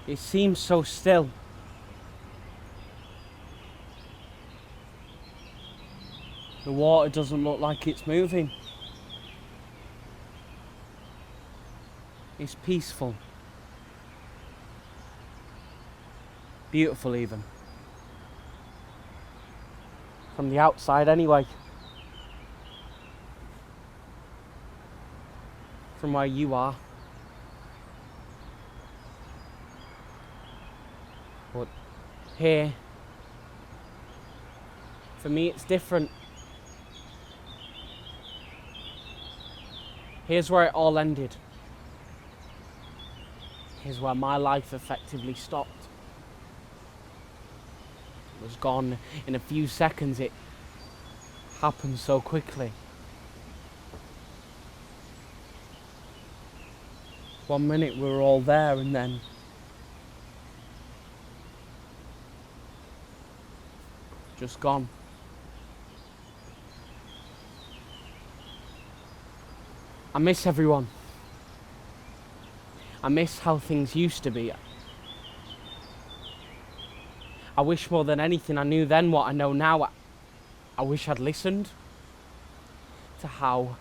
It seems so still. The water doesn't look like it's moving. It's peaceful. Beautiful even. From the outside anyway. From where you are. But here, for me it's different. Here's where it all ended. Here's where my life effectively stopped. It was gone in a few seconds. It happened so quickly. 1 minute we were all there and then just gone. I miss everyone. I miss how things used to be. I wish more than anything I knew then what I know now. I wish I'd listened to how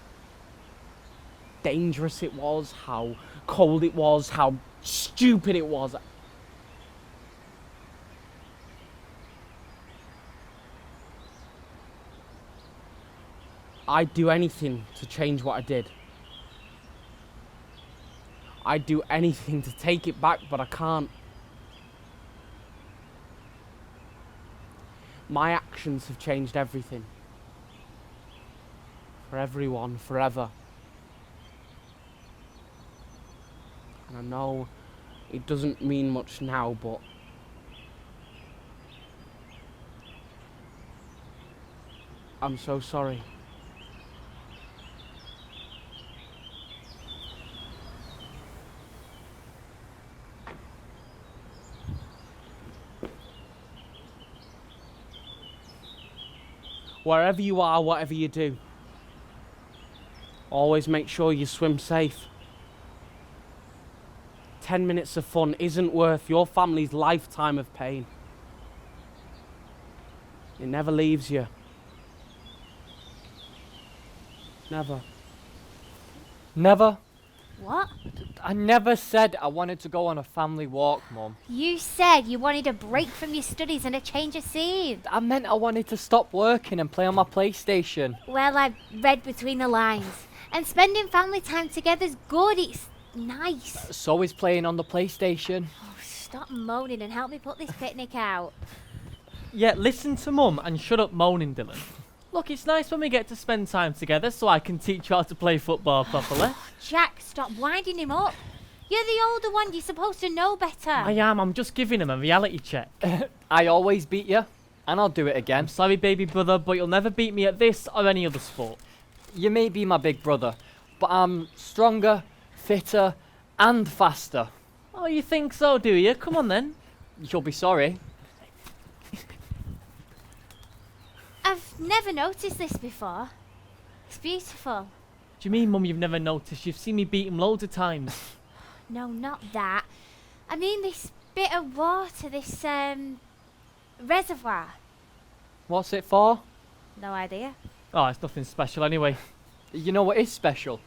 dangerous it was, how cold it was, how stupid it was. I'd do anything to change what I did. I'd do anything to take it back, but I can't. My actions have changed everything. For everyone, forever. And I know it doesn't mean much now, but I'm so sorry. Wherever you are, whatever you do, always make sure you swim safe. 10 minutes of fun isn't worth your family's lifetime of pain. It never leaves you. Never. Never? What? I never said I wanted to go on a family walk, Mum. You said you wanted a break from your studies and a change of scene. I meant I wanted to stop working and play on my PlayStation. Well, I've read between the lines. And spending family time together's good. It's nice. So is playing on the PlayStation. Oh, stop moaning and help me put this picnic out. Yeah, listen to Mum and shut up moaning, Dylan. Look, it's nice when we get to spend time together so I can teach you how to play football properly. Jack, stop winding him up. You're the older one. You're supposed to know better. I am, I'm just giving him a reality check. I always beat you, and I'll do it I'm again. sorry, baby brother, but you'll never beat me at this or any other sport. You may be my big brother, but I'm stronger, fitter, and faster. Oh, you think so, do you? Come on then. You'll be sorry. I've never noticed this before. It's beautiful. Do you mean, Mum, you've never noticed? You've seen me beat him loads of times. No, not that. I mean this bit of water, this reservoir. What's it for? No idea. Oh, it's nothing special anyway. You know what is special?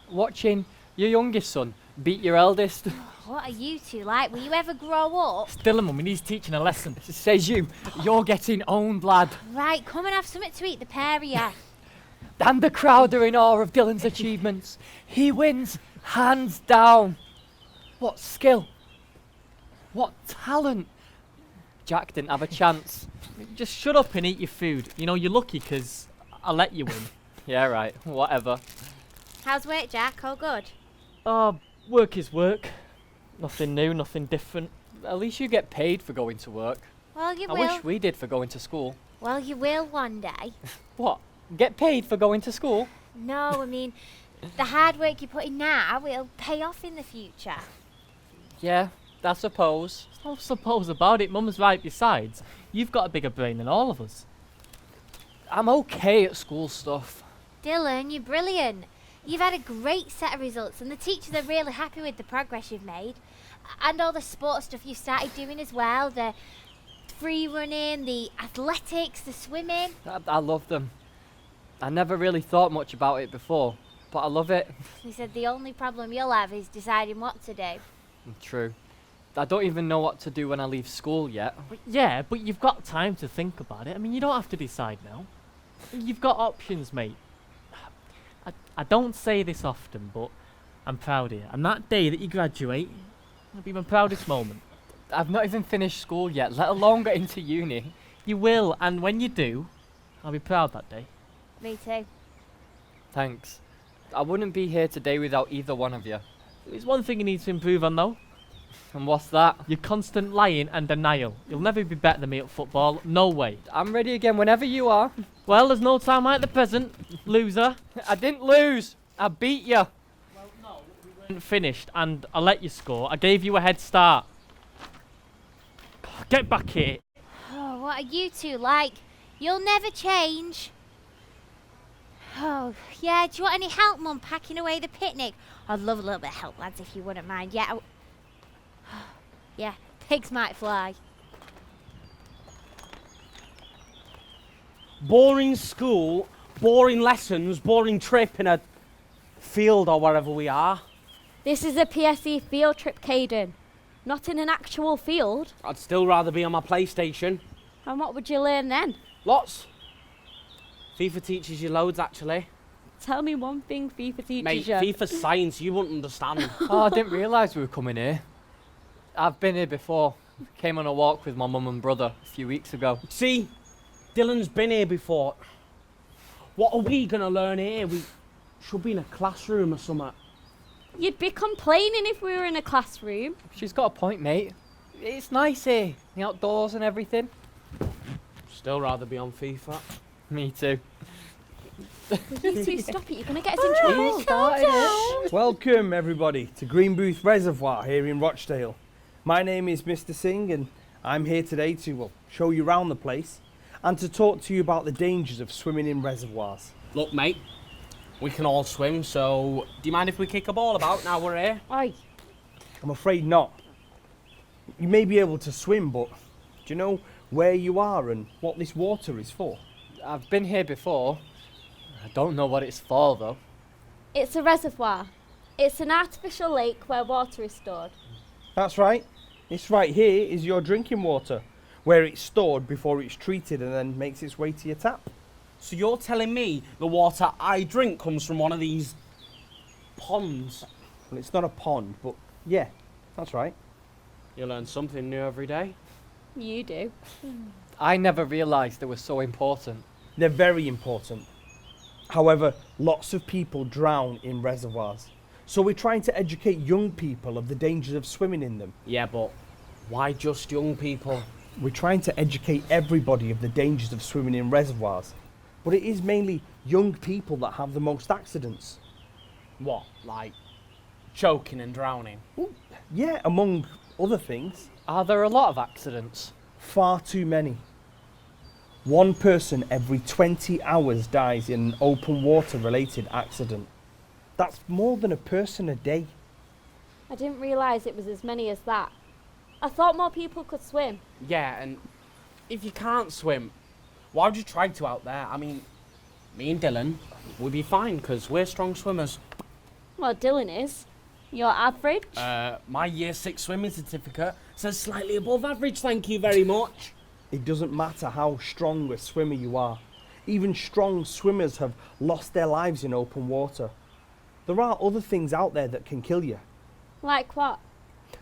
Watching your youngest son beat your eldest. What are you two like? Will you ever grow up? Dylan, Mum, he needs teaching a lesson. Says you. You're getting owned, lad. Right, come and have something to eat, the pair of you. And the crowd are in awe of Dylan's achievements. He wins, hands down. What skill? What talent? Jack didn't have a chance. Just shut up and eat your food. You know, you're lucky because I let you win. Yeah, right. Whatever. How's work, Jack? All good? Oh, work is work. Nothing new, nothing different. At least you get paid for going to work. Well, you I will. wish we did for going to school. Well, you will one day. What? Get paid for going to school? No, I mean, the hard work you put in now will pay off in the future. Yeah, I suppose. No suppose about it. Mum's right. Besides, you've got a bigger brain than all of us. I'm okay at school stuff. Dylan, you're brilliant. You've had a great set of results and the teachers are really happy with the progress you've made. And all the sports stuff you've started doing as well, the free running, the athletics, the swimming. I love them. I never really thought much about it before, but I love it. He said the only problem you'll have is deciding what to do. True. I don't even know what to do when I leave school yet. Yeah, but you've got time to think about it. I mean, you don't have to decide now. You've got options, mate. I don't say this often, but I'm proud of you. And that day that you graduate, it'll be my proudest moment. I've not even finished school yet, let alone get into uni. You will, and when you do, I'll be proud that day. Me too. Thanks. I wouldn't be here today without either one of you. There's one thing you need to improve on, though. And what's that? Your constant lying and denial. You'll never be better than me at football. No way. I'm ready again whenever you are. Well, there's no time like the present, loser. I didn't lose. I beat you. Well, no, we weren't finished, and I let you score. I gave you a head start. Get back here. Oh, what are you two like? You'll never change. Oh, yeah, do you want any help, Mum, packing away the picnic? I'd love a little bit of help, lads, if you wouldn't mind. Yeah, yeah, pigs might fly. Boring school, boring lessons, boring trip in a field or wherever we are. This is a PSE field trip, Caden. Not in an actual field. I'd still rather be on my PlayStation. And what would you learn then? Lots. FIFA teaches you loads, actually. Tell me one thing FIFA teaches Mate, you. FIFA's science, you wouldn't understand. Oh, I didn't realise we were coming here. I've been here before. Came on a walk with my mum and brother a few weeks ago. See, Dylan's been here before. What are we going to learn here? We should be in a classroom or something. You'd be complaining if we were in a classroom. She's got a point, mate. It's nice here. The outdoors and everything. Still rather be on FIFA. Me too. You two, stop it. You're going to get us in trouble. Started it. Welcome everybody to Green Booth Reservoir here in Rochdale. My name is Mr. Singh and I'm here today to show you around the place and to talk to you about the dangers of swimming in reservoirs. Look, mate, we can all swim, so do you mind if we kick a ball about now we're here? Aye. I'm afraid not. You may be able to swim, but do you know where you are and what this water is for? I've been here before. I don't know what it's for though. It's a reservoir. It's an artificial lake where water is stored. That's right. This right here is your drinking water, where it's stored before it's treated and then makes its way to your tap. So you're telling me the water I drink comes from one of these ponds? Well, it's not a pond, but yeah, that's right. You learn something new every day. You do. I never realised they were so important. They're very important. However, lots of people drown in reservoirs. So we're trying to educate young people of the dangers of swimming in them. Yeah, but why just young people? We're trying to educate everybody of the dangers of swimming in reservoirs. But it is mainly young people that have the most accidents. What, like choking and drowning? Yeah, among other things. Are there a lot of accidents? Far too many. One person every 20 hours dies in an open water related accident. That's more than a person a day. I didn't realise it was as many as that. I thought more people could swim. Yeah, and if you can't swim, why would you try to out there? I mean, me and Dylan, we'd be fine because we're strong swimmers. Well, Dylan is. You're average. My year 6 swimming certificate says slightly above average, thank you very much. It doesn't matter how strong a swimmer you are. Even strong swimmers have lost their lives in open water. There are other things out there that can kill you. Like what?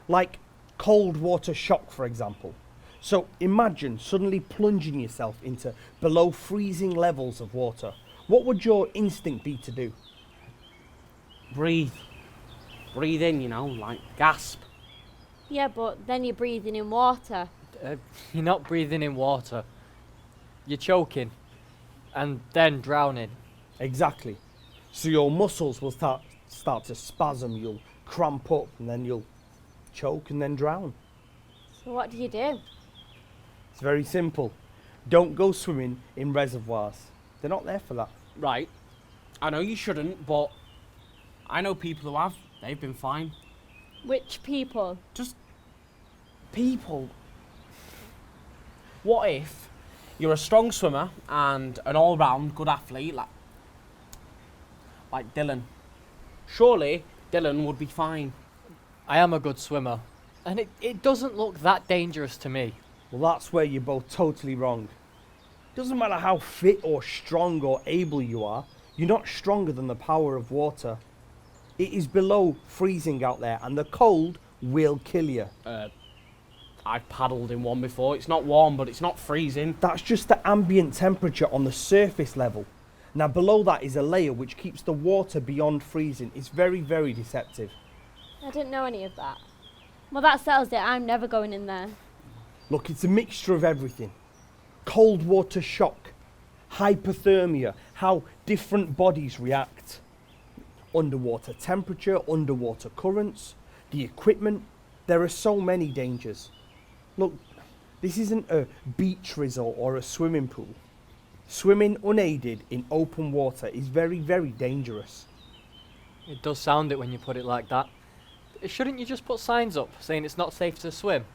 Like cold water shock, for example. So imagine suddenly plunging yourself into below freezing levels of water. What would your instinct be to do? Breathe. Breathe in, you know, like gasp. Yeah, but then you're breathing in water. You're not breathing in water. You're choking. And then drowning. Exactly. So your muscles will start to spasm, you'll cramp up and then you'll choke and then drown. So what do you do? It's very simple. Don't go swimming in reservoirs. They're not there for that. Right. I know you shouldn't, but I know people who have. They've been fine. Which people? Just people. What if you're a strong swimmer and an all-round good athlete like Dylan? Surely Dylan would be fine. I am a good swimmer, and it doesn't look that dangerous to me. Well, that's where you're both totally wrong. Doesn't matter how fit or strong or able you are, you're not stronger than the power of water. It is below freezing out there, and the cold will kill you. I've paddled in one before. It's not warm, but it's not freezing. That's just the ambient temperature on the surface level. Now below that is a layer which keeps the water beyond freezing. It's very, very deceptive. I didn't know any of that. Well, that settles it. I'm never going in there. Look, it's a mixture of everything. Cold water shock, hypothermia, how different bodies react. Underwater temperature, underwater currents, the equipment. There are so many dangers. Look, this isn't a beach resort or a swimming pool. Swimming unaided in open water is very, very dangerous. It does sound it when you put it like that. Shouldn't you just put signs up saying it's not safe to swim?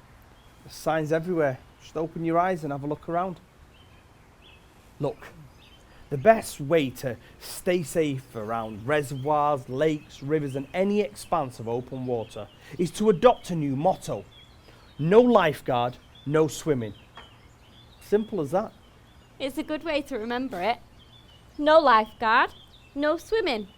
There's signs everywhere. Just open your eyes and have a look around. Look, the best way to stay safe around reservoirs, lakes, rivers and any expanse of open water is to adopt a new motto. No lifeguard, no swimming. Simple as that. It's a good way to remember it. No lifeguard, no swimming.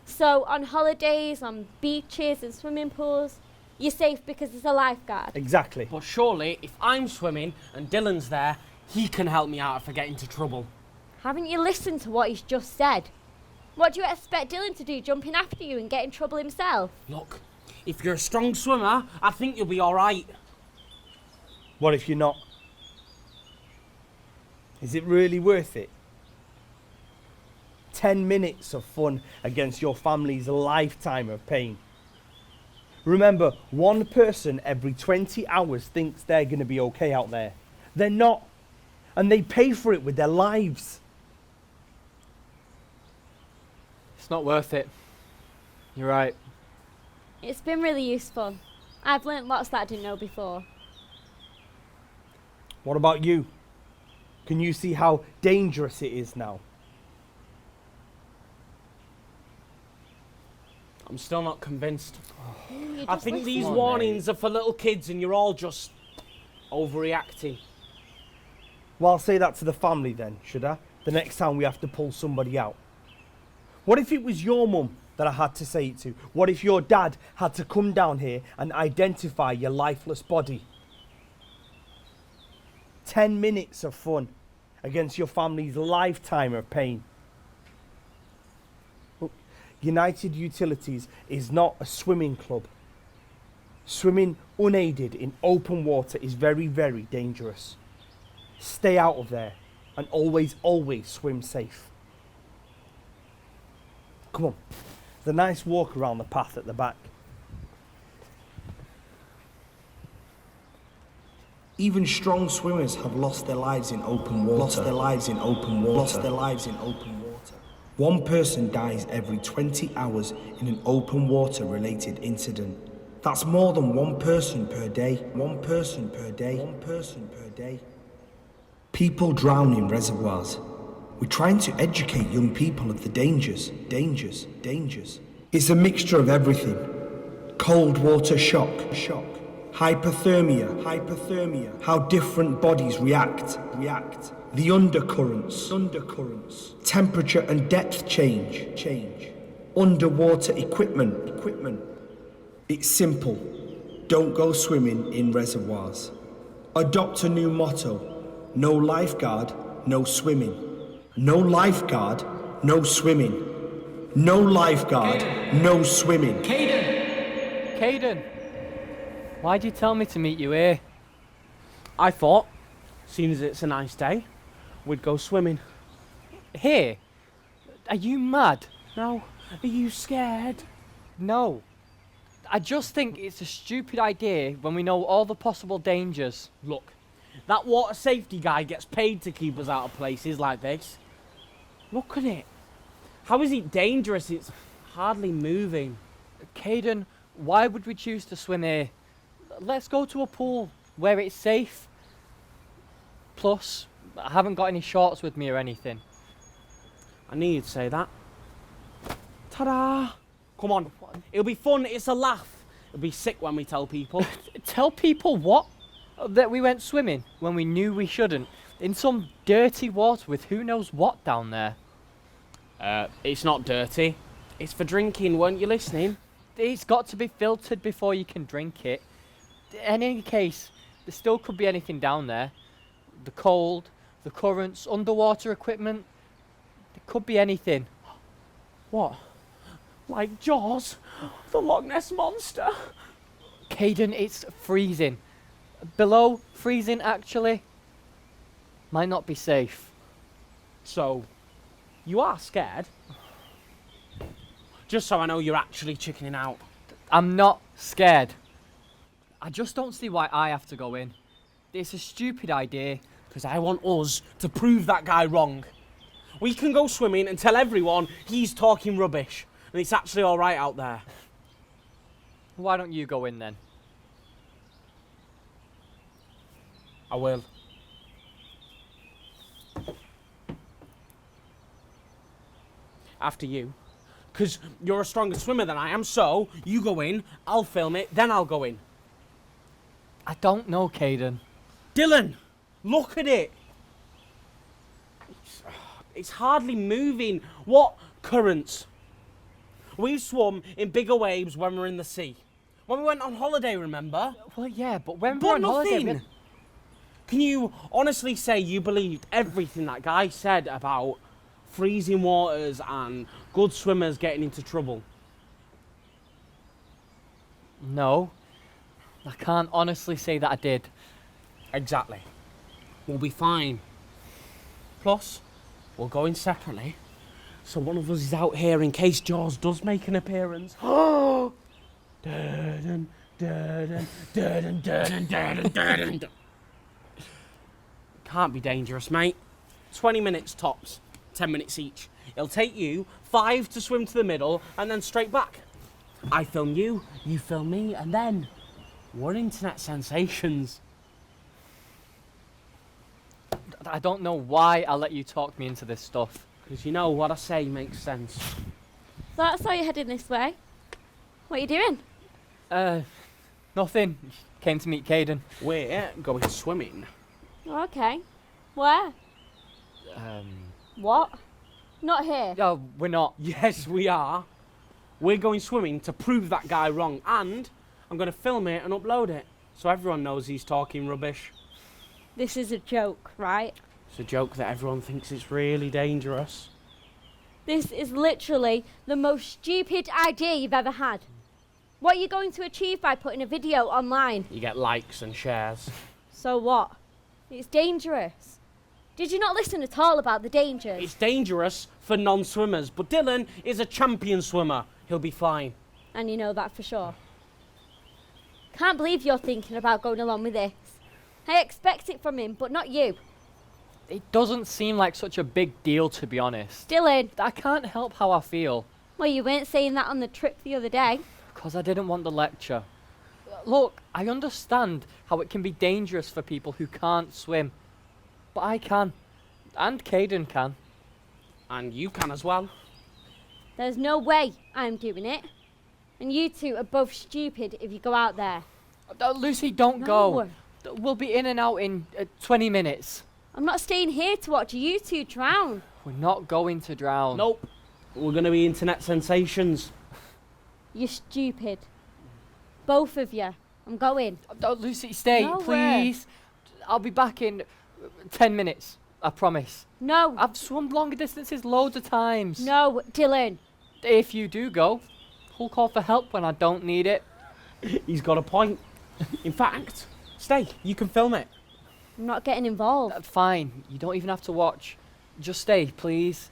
So on holidays, on beaches and swimming pools, you're safe because there's a lifeguard. Exactly. But surely, if I'm swimming and Dylan's there, he can help me out if I get into trouble. Haven't you listened to what he's just said? What do you expect Dylan to do, jumping after you and get in trouble himself? Look, if you're a strong swimmer, I think you'll be all right. What if you're not? Is it really worth it? 10 minutes of fun against your family's lifetime of pain. Remember, one person every 20 hours thinks they're going to be okay out there. They're not. And they pay for it with their lives. It's not worth it. You're right. It's been really useful. I've learnt lots that I didn't know before. What about you? Can you see how dangerous it is now? I'm still not convinced. You I just think listen. these Come on, warnings are for little kids and you're all just overreacting. Well, I'll say that to the family then, should I? The next time we have to pull somebody out. What if it was your mum that I had to say it to? What if your dad had to come down here and identify your lifeless body? 10 minutes of fun against your family's lifetime of pain. Look, United Utilities is not a swimming club. Swimming unaided in open water is very, very dangerous. Stay out of there and always, always swim safe. Come on, there's a nice walk around the path at the back. Even strong swimmers have lost their lives in open water. Lost their lives in open water. Lost their lives in open water. One person dies every 20 hours in an open water related incident. That's more than one person per day. One person per day. One person per day. People drown in reservoirs. We're trying to educate young people of the dangers. It's a mixture of everything. Cold water shock. Hypothermia. How different bodies react. The undercurrents. Temperature and depth change. Underwater equipment. It's simple. Don't go swimming in reservoirs. Adopt a new motto. No lifeguard, no swimming. No lifeguard, no swimming. No lifeguard, no swimming. Caden! Why'd you tell me to meet you here? I thought, seeing as it's a nice day, we'd go swimming. Here? Are you mad? No, are you scared? No. I just think it's a stupid idea when we know all the possible dangers. Look, that water safety guy gets paid to keep us out of places like this. Look at it. How is it dangerous? It's hardly moving. Caden, why would we choose to swim here? Let's go to a pool where it's safe. Plus, I haven't got any shorts with me or anything. I knew you'd say that. Ta-da! Come on, it'll be fun, it's a laugh. It'll be sick when we tell people. Tell people what? That we went swimming when we knew we shouldn't. In some dirty water with who knows what down there. It's not dirty. It's for drinking, weren't you listening? It's got to be filtered before you can drink it. In any case, there still could be anything down there. The cold, the currents, underwater equipment. There could be anything. What? Like Jaws? The Loch Ness Monster? Caden, it's freezing. Below freezing, actually. Might not be safe. So, you are scared? Just so I know you're actually chickening out. I'm not scared. I just don't see why I have to go in. It's a stupid idea. Because I want us to prove that guy wrong. We can go swimming and tell everyone he's talking rubbish. And it's actually alright out there. Why don't you go in then? I will. After you. Because you're a stronger swimmer than I am, so you go in, I'll film it, then I'll go in. I don't know, Caden. Dylan, look at it. It's hardly moving. What currents? We've swum in bigger waves when we're in the sea. When we went on holiday, remember? Well, yeah, but when But we're on holiday... nothing. Can you honestly say you believed everything that guy said about freezing waters and good swimmers getting into trouble? No. I can't honestly say that I did. Exactly. We'll be fine. Plus, we'll go in separately, so one of us is out here in case Jaws does make an appearance. Dun, dun, dun, dun, dun, dun, dun, dun, dun. Can't be dangerous, mate. 20 minutes tops, 10 minutes each. It'll take you 5 to swim to the middle and then straight back. I film you, you film me, and then we're internet sensations. I don't know why I let you talk me into this stuff. Because you know what I say makes sense. So that's why you're heading this way. What are you doing? Nothing. Came to meet Caden. We're going swimming. Oh, okay. Where? What? Not here. No, we're not. Yes, we are. We're going swimming to prove that guy wrong, and I'm going to film it and upload it so everyone knows he's talking rubbish. This is a joke, right? It's a joke that everyone thinks it's really dangerous. This is literally the most stupid idea you've ever had. What are you going to achieve by putting a video online? You get likes and shares. So what? It's dangerous. Did you not listen at all about the dangers? It's dangerous for non-swimmers, but Dylan is a champion swimmer. He'll be fine. And you know that for sure. Can't believe you're thinking about going along with this. I expect it from him, but not you. It doesn't seem like such a big deal, to be honest. Dylan. I can't help how I feel. Well, you weren't saying that on the trip the other day. Because I didn't want the lecture. Look, I understand how it can be dangerous for people who can't swim. But I can. And Caden can. And you can as well. There's no way I'm doing it. And you two are both stupid if you go out there. Lucy, don't go. We'll be in and out in 20 minutes. I'm not staying here to watch you two drown. We're not going to drown. Nope. We're going to be internet sensations. You're stupid. Both of you. I'm going. Lucy, stay, Nowhere. please. I'll be back in 10 minutes. I promise. No. I've swum longer distances loads of times. No, Dylan. If you do go, I'll call for help when I don't need it. He's got a point. In fact, stay. You can film it. I'm not getting involved. Fine. You don't even have to watch. Just stay, please.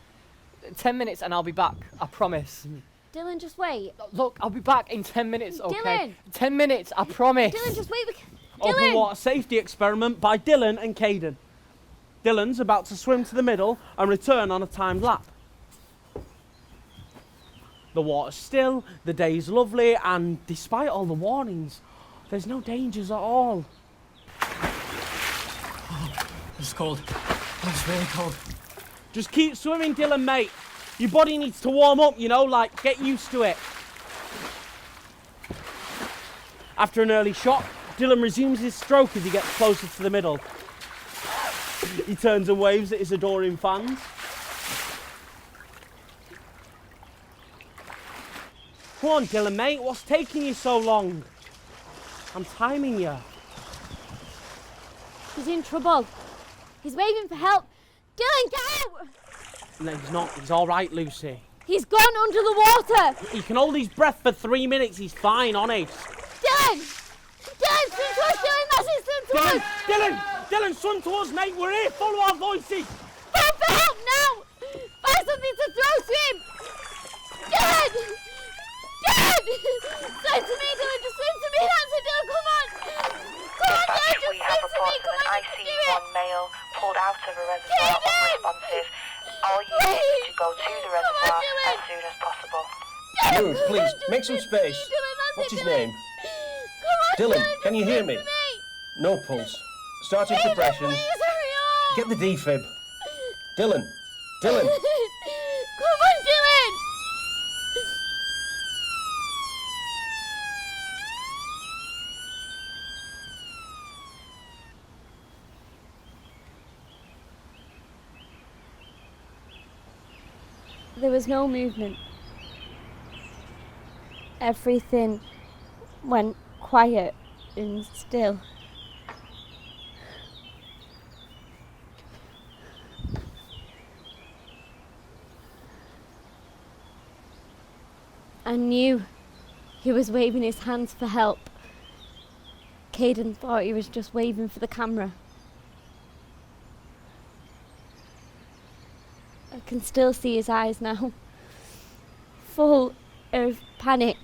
10 minutes and I'll be back. I promise. Dylan, just wait. Look, I'll be back in 10 minutes, okay? Dylan! 10 minutes, I promise. Dylan, just wait. Open Dylan! water safety experiment by Dylan and Caden. Dylan's about to swim to the middle and return on a timed lap. The water's still, the day's lovely, and despite all the warnings, there's no dangers at all. It's cold. It's really cold. Just keep swimming, Dylan, mate. Your body needs to warm up, you know, like, get used to it. After an early shot, Dylan resumes his stroke as he gets closer to the middle. He turns and waves at his adoring fans. Come on, Dylan, mate, what's taking you so long? I'm timing you. He's in trouble. He's waving for help. Dylan, get out! No, he's not. He's all right, Lucy. He's gone under the water. He can hold his breath for 3 minutes. He's fine, honest. Dylan! Dylan, swim to us, Dylan, that's it, swim to us! Dylan, swim to us, mate. We're here. Follow our voices. Phone for help now! Find something to throw to him! Dylan! Dylan! Swim to me, Dylan, just swim to me, that's it, Dylan, come on! Come on, Dylan, just We have swim to me, reports come of on, an you can do it! IC1 male pulled out of a reservoir unresponsive. All you need is to go to the reservoir as soon as possible. You, please, make some space. What's his name? Dylan, can you hear me? No pulse. Starting compressions. Get the defib. Dylan. Come on, Dylan! There was no movement. Everything went quiet and still. I knew he was waving his hands for help. Caden thought he was just waving for the camera. I can still see his eyes now, full of panic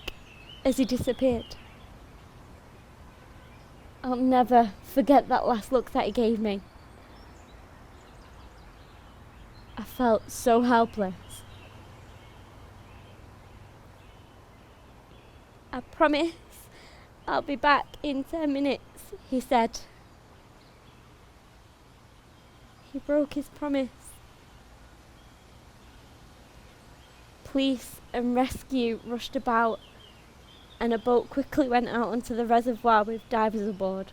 as he disappeared. I'll never forget that last look that he gave me. I felt so helpless. I promise I'll be back in 10 minutes, he said. He broke his promise. Police and rescue rushed about, and a boat quickly went out onto the reservoir with divers aboard.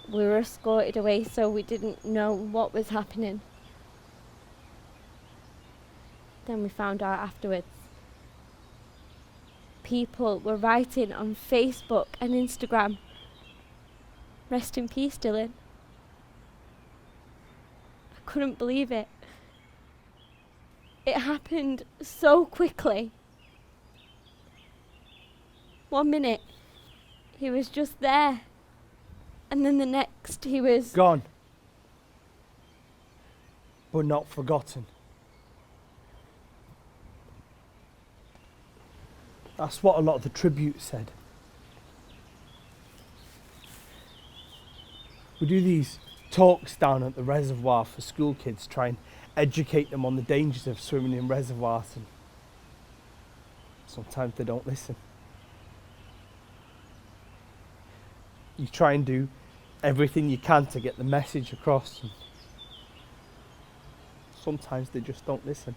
We were escorted away, so we didn't know what was happening. Then we found out afterwards. People were writing on Facebook and Instagram, "Rest in peace, Dylan." I couldn't believe it. It happened so quickly. 1 minute, he was just there. And then the next, he was Gone. But not forgotten. That's what a lot of the tributes said. We do these talks down at the reservoir for school kids, try and educate them on the dangers of swimming in reservoirs, and sometimes they don't listen. You try and do everything you can to get the message across, and sometimes they just don't listen.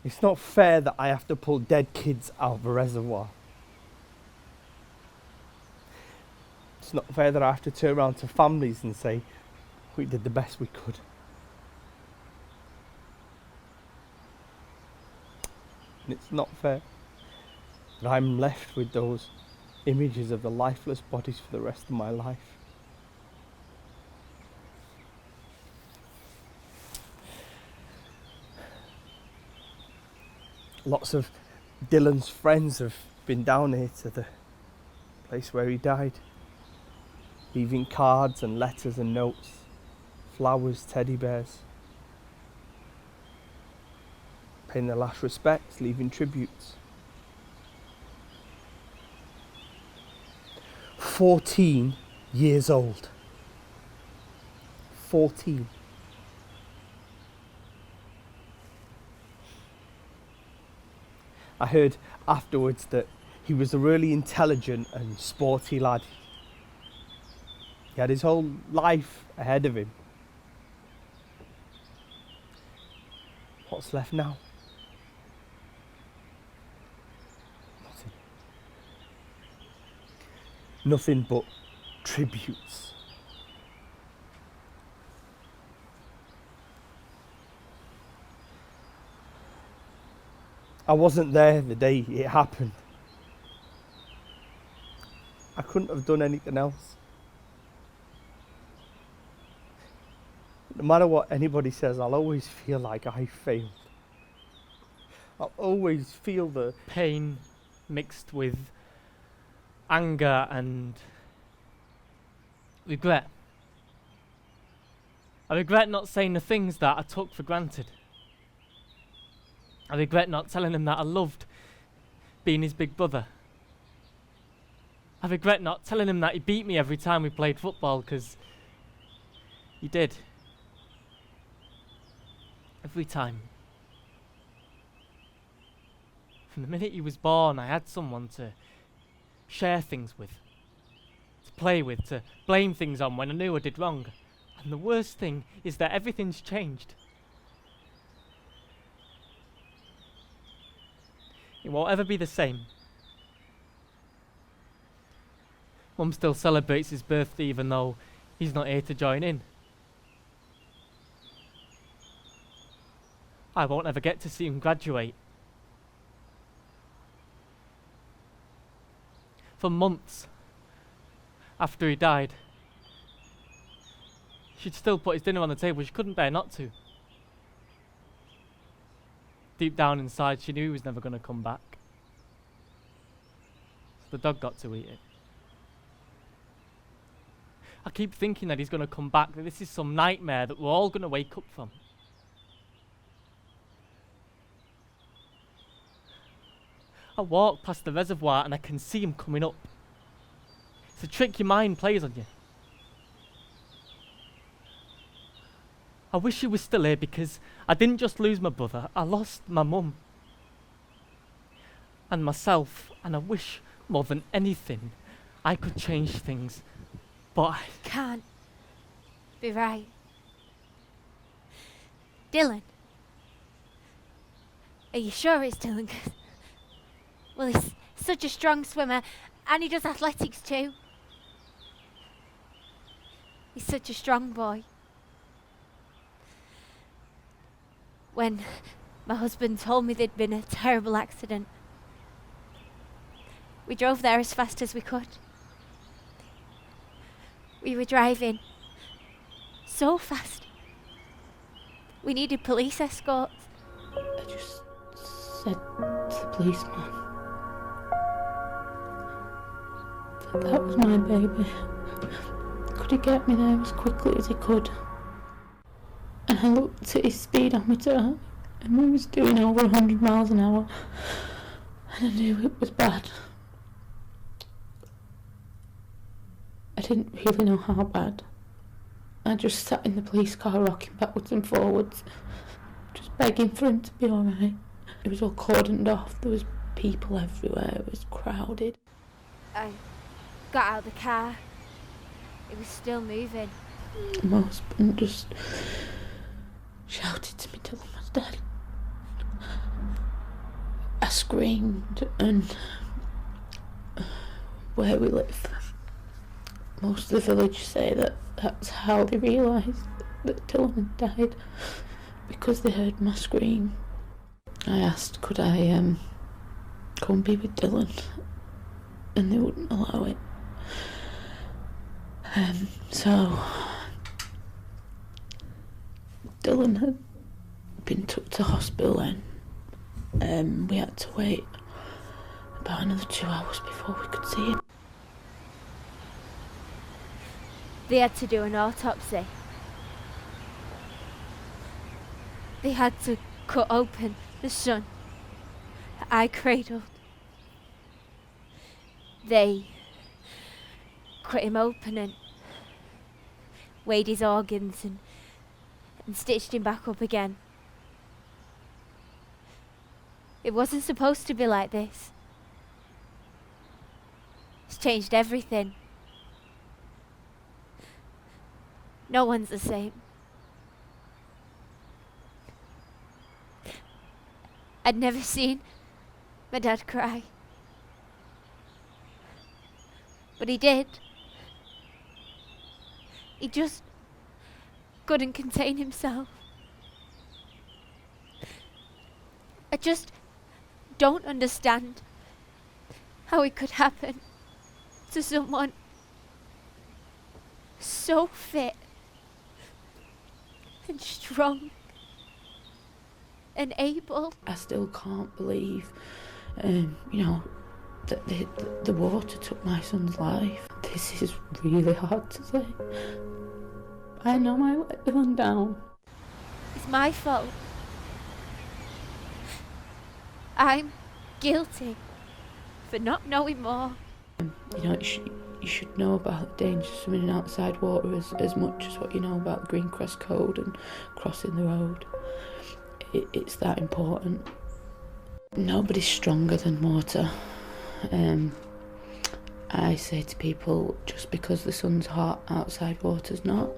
It's not fair that I have to pull dead kids out of a reservoir. It's not fair that I have to turn around to families and say, we did the best we could. And it's not fair that I'm left with those images of the lifeless bodies for the rest of my life. Lots of Dylan's friends have been down here to the place where he died, leaving cards and letters and notes, flowers, teddy bears, paying their last respects, leaving tributes. 14 years old. 14. I heard afterwards that he was a really intelligent and sporty lad. He had his whole life ahead of him. What's left now? Nothing. Nothing but tributes. I wasn't there the day it happened. I couldn't have done anything else. No matter what anybody says, I'll always feel like I failed. I'll always feel the Pain mixed with anger and regret. I regret not saying the things that I took for granted. I regret not telling him that I loved being his big brother. I regret not telling him that he beat me every time we played football, because he did. Every time. From the minute he was born, I had someone to share things with, to play with, to blame things on when I knew I did wrong. And the worst thing is that everything's changed. It won't ever be the same. Mum still celebrates his birthday even though he's not here to join in. I won't ever get to see him graduate. For months after he died, she'd still put his dinner on the table. She couldn't bear not to. Deep down inside, she knew he was never going to come back. So the dog got to eat it. I keep thinking that he's going to come back, that this is some nightmare that we're all going to wake up from. I walk past the reservoir and I can see him coming up. It's a trick your mind plays on you. I wish he was still here, because I didn't just lose my brother, I lost my mum. And myself, and I wish more than anything I could change things, but I Can't be right. Dylan. Are you sure it's Dylan? 'Cause, well, he's such a strong swimmer, and he does athletics too. He's such a strong boy. When my husband told me there'd been a terrible accident, we drove there as fast as we could. We were driving so fast. We needed police escorts. I just said to the policeman that that was my baby. Could he get me there as quickly as he could? And I looked at his speedometer, and we was doing over 100 miles an hour, and I knew it was bad. I didn't really know how bad. I just sat in the police car rocking backwards and forwards, just begging for him to be alright. It was all cordoned off, there was people everywhere, it was crowded. I got out of the car. It was still moving. My husband just shouted to me, "Dylan was dead." I screamed, and where we live, most of the village say that that's how they realised that Dylan had died, because they heard my scream. I asked, could I go and be with Dylan, and they wouldn't allow it. So Dylan had been took to hospital, and we had to wait about another 2 hours before we could see him. They had to do an autopsy. They had to cut open the son that I cradled. They cut him open, and weighed his organs and stitched him back up again. It wasn't supposed to be like this. It's changed everything. No one's the same. I'd never seen my dad cry. But he did. He just couldn't contain himself. I just don't understand how it could happen to someone so fit and strong and able. I still can't believe, you know, that the water took my son's life. This is really hard to say. I know I let Dylan down. It's my fault. I'm guilty for not knowing more. You know, you should know about the dangers of swimming in outside water as much as what you know about the Green Cross Code and crossing the road. It's that important. Nobody's stronger than water. I say to people, just because the sun's hot, outside water's not.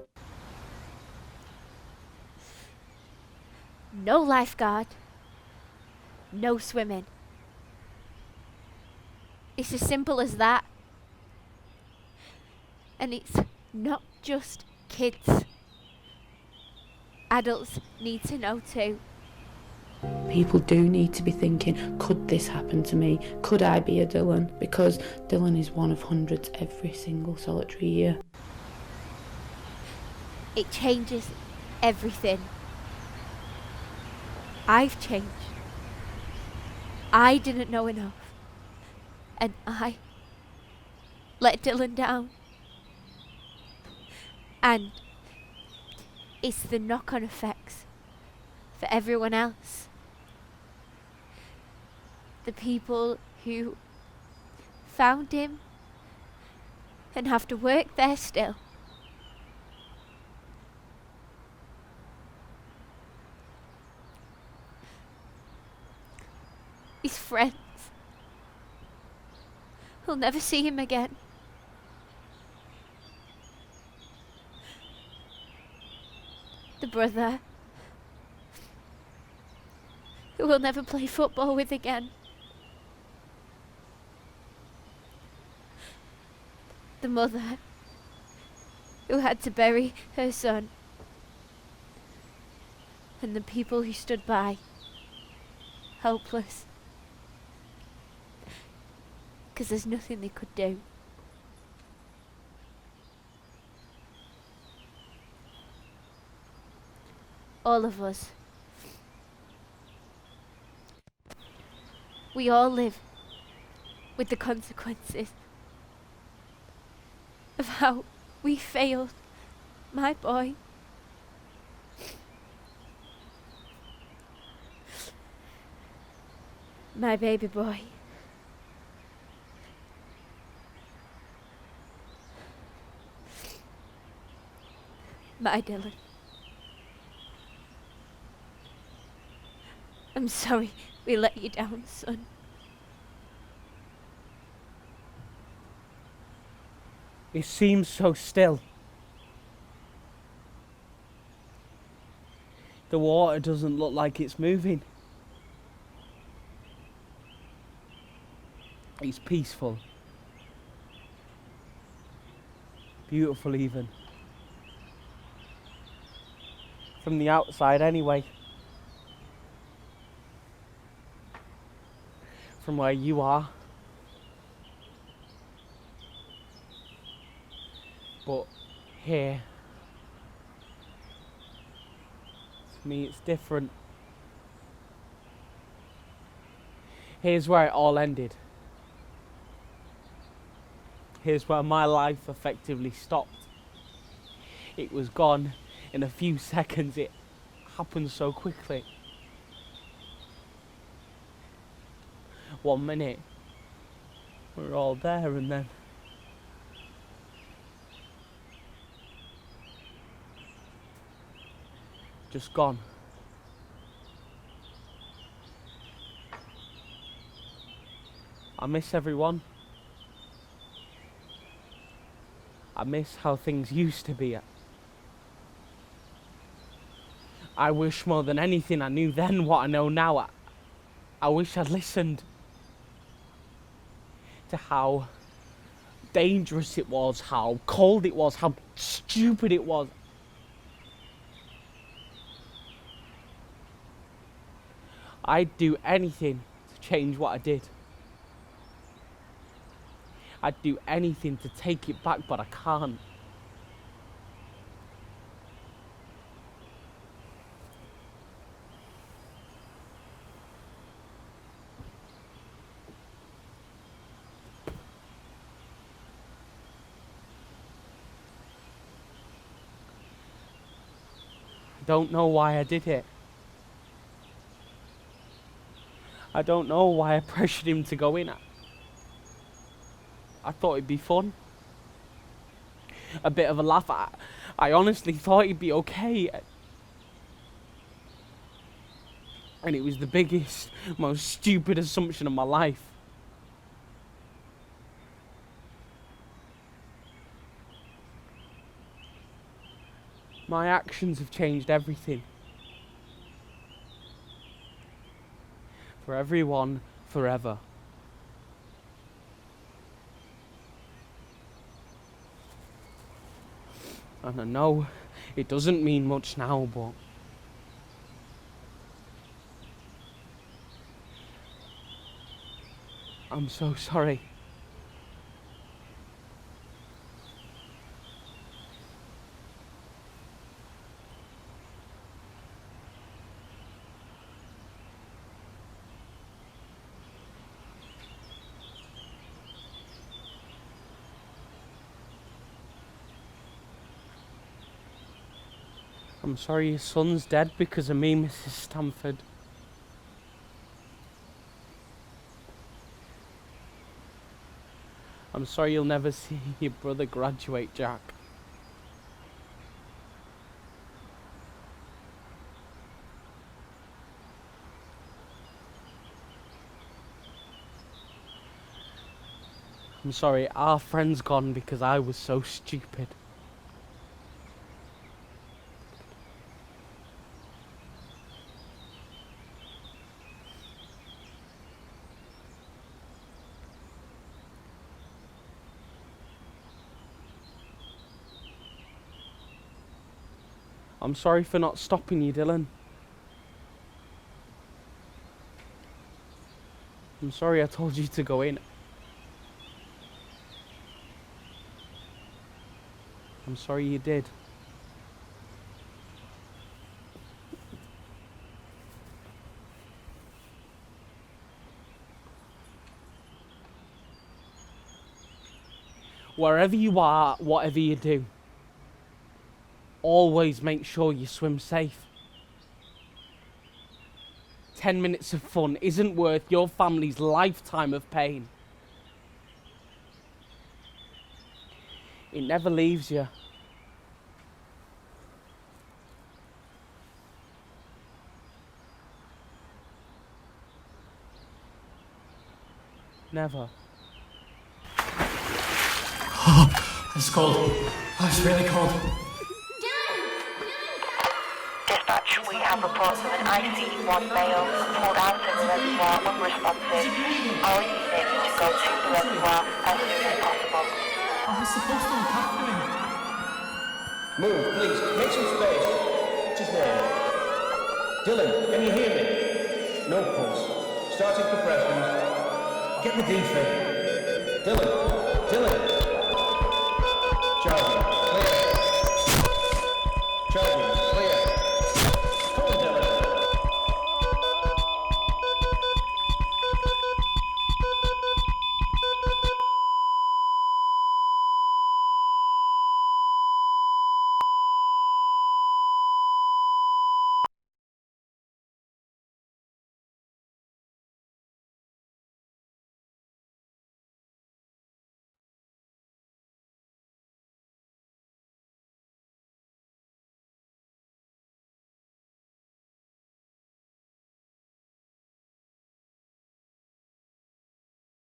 No lifeguard. No swimming. It's as simple as that. And it's not just kids. Adults need to know too. People do need to be thinking, could this happen to me? Could I be a Dylan? Because Dylan is one of hundreds every single solitary year. It changes everything. I've changed. I didn't know enough. And I let Dylan down. And it's the knock-on effects for everyone else. The people who found him and have to work there still. His friends. We'll never see him again. The brother who we'll never play football with again. The mother who had to bury her son. And the people who stood by, helpless. 'Cause there's nothing they could do. All of us. We all live with the consequences of how we failed my boy. My baby boy. My Dylan. I'm sorry we let you down, son. It seems so still. The water doesn't look like it's moving. It's peaceful. Beautiful even. From the outside anyway. From where you are. But here, for me it's different. Here's where it all ended. Here's where my life effectively stopped. It was gone in a few seconds. It happened so quickly. 1 minute, we're all there, and then just gone. I miss everyone. I miss how things used to be. I wish more than anything I knew then what I know now. I wish I'd listened to how dangerous it was, how cold it was, how stupid it was. I'd do anything to change what I did. I'd do anything to take it back, but I can't. I don't know why I did it. I don't know why I pressured him to go in. I thought it'd be fun. A bit of a laugh. I honestly thought he'd be okay. And it was the biggest, most stupid assumption of my life. My actions have changed everything. For everyone, forever. And I know it doesn't mean much now, but I'm so sorry. I'm sorry your son's dead because of me, Mrs. Stamford. I'm sorry you'll never see your brother graduate, Jack. I'm sorry our friend's gone because I was so stupid. I'm sorry for not stopping you, Dylan. I'm sorry I told you to go in. I'm sorry you did. Wherever you are, whatever you do, always make sure you swim safe. 10 minutes of fun isn't worth your family's lifetime of pain. It never leaves you. Never. It's cold. Oh, it's really cold. Dispatch, we have reports of an IC1 male pulled out of the reservoir unresponsive. All units to go to the reservoir as soon as possible. I was supposed to look after him. Move, please. Make some space. What's his name? Dylan, can you hear me? No pulse. Starting compressions. Get the defib. Dylan.